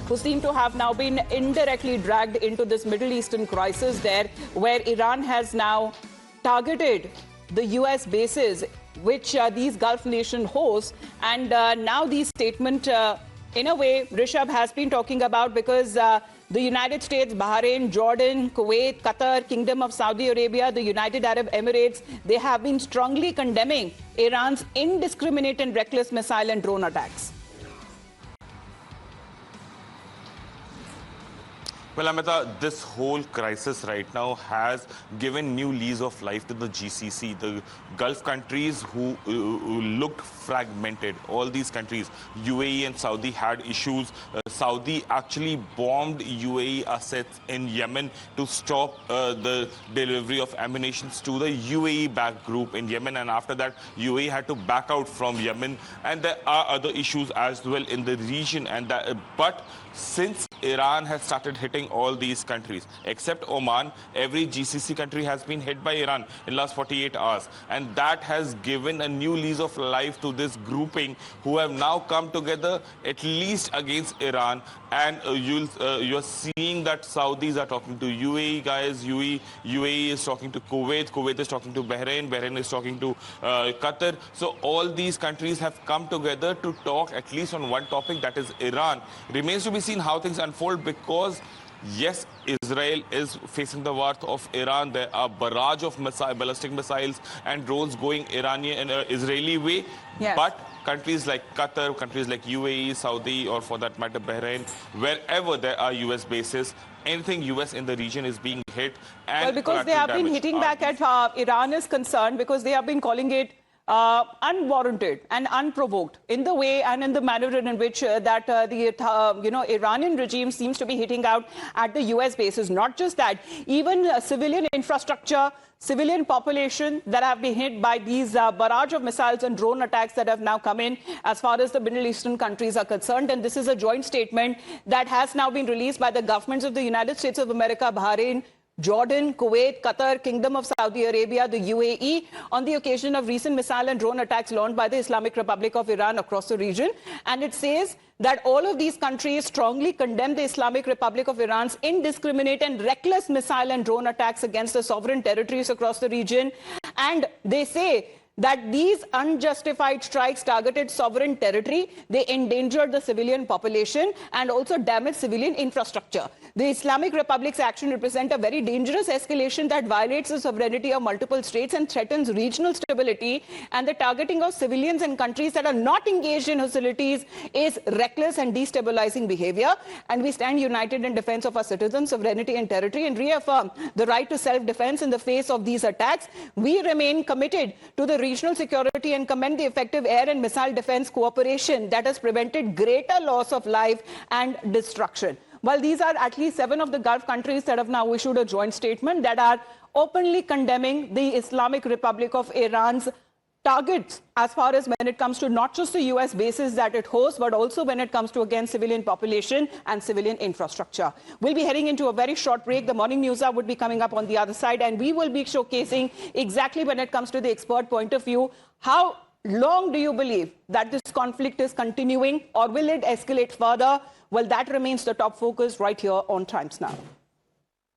who seem to have now been indirectly dragged into this Middle Eastern crisis there, where Iran has now targeted the US bases which these Gulf nation hosts. And now the statement, in a way, Rishabh has been talking about, because the United States, Bahrain, Jordan, Kuwait, Qatar, Kingdom of Saudi Arabia, the United Arab Emirates, they have been strongly condemning Iran's indiscriminate and reckless missile and drone attacks. Well, Amita, this whole crisis right now has given new lease of life to the GCC, the Gulf countries who looked fragmented. All these countries, UAE and Saudi, had issues. Saudi actually bombed UAE assets in Yemen to stop the delivery of ammunition to the UAE-backed group in Yemen. And after that, UAE had to back out from Yemen. And there are other issues as well in the region. But since Iran has started hitting all these countries, except Oman, every GCC country has been hit by Iran in the last 48 hours. And that has given a new lease of life to this grouping, who have now come together at least against Iran. And you're seeing that Saudis are talking to UAE guys, UAE is talking to Kuwait, Kuwait is talking to Bahrain, Bahrain is talking to Qatar. So all these countries have come together to talk at least on one topic, that is Iran. Remains to be seen how things unfold, because yes, Israel is facing the wrath of Iran. There are barrage of ballistic missiles and drones going Iranian and Israeli way. Yes. But countries like Qatar, countries like UAE, Saudi, or for that matter Bahrain, wherever there are US bases, anything US in the region is being hit. And well, because they have been hitting back at Iran is concerned, because they have been calling it unwarranted and unprovoked in the way and in the manner in which the Iranian regime seems to be hitting out at the US bases. Not just that, even civilian infrastructure, civilian population that have been hit by these barrage of missiles and drone attacks that have now come in as far as the Middle Eastern countries are concerned. And this is a joint statement that has now been released by the governments of the United States of America, Bahrain, Jordan, Kuwait, Qatar, Kingdom of Saudi Arabia, the UAE, on the occasion of recent missile and drone attacks launched by the Islamic Republic of Iran across the region. And it says that all of these countries strongly condemn the Islamic Republic of Iran's indiscriminate and reckless missile and drone attacks against the sovereign territories across the region. And they say that these unjustified strikes targeted sovereign territory, they endangered the civilian population and also damaged civilian infrastructure. The Islamic Republic's action represents a very dangerous escalation that violates the sovereignty of multiple states and threatens regional stability. And the targeting of civilians and countries that are not engaged in hostilities is reckless and destabilizing behavior. And we stand united in defense of our citizens, sovereignty and territory, and reaffirm the right to self-defense in the face of these attacks. We remain committed to the regional security and commend the effective air and missile defense cooperation that has prevented greater loss of life and destruction. Well, these are at least 7 of the Gulf countries that have now issued a joint statement that are openly condemning the Islamic Republic of Iran's targets as far as when it comes to not just the US bases that it hosts, but also when it comes to, again, civilian population and civilian infrastructure. We'll be heading into a very short break. The morning news would be coming up on the other side, and we will be showcasing exactly when it comes to the expert point of view, how long do you believe that this conflict is continuing, or will it escalate further? Well, that remains the top focus right here on Times Now.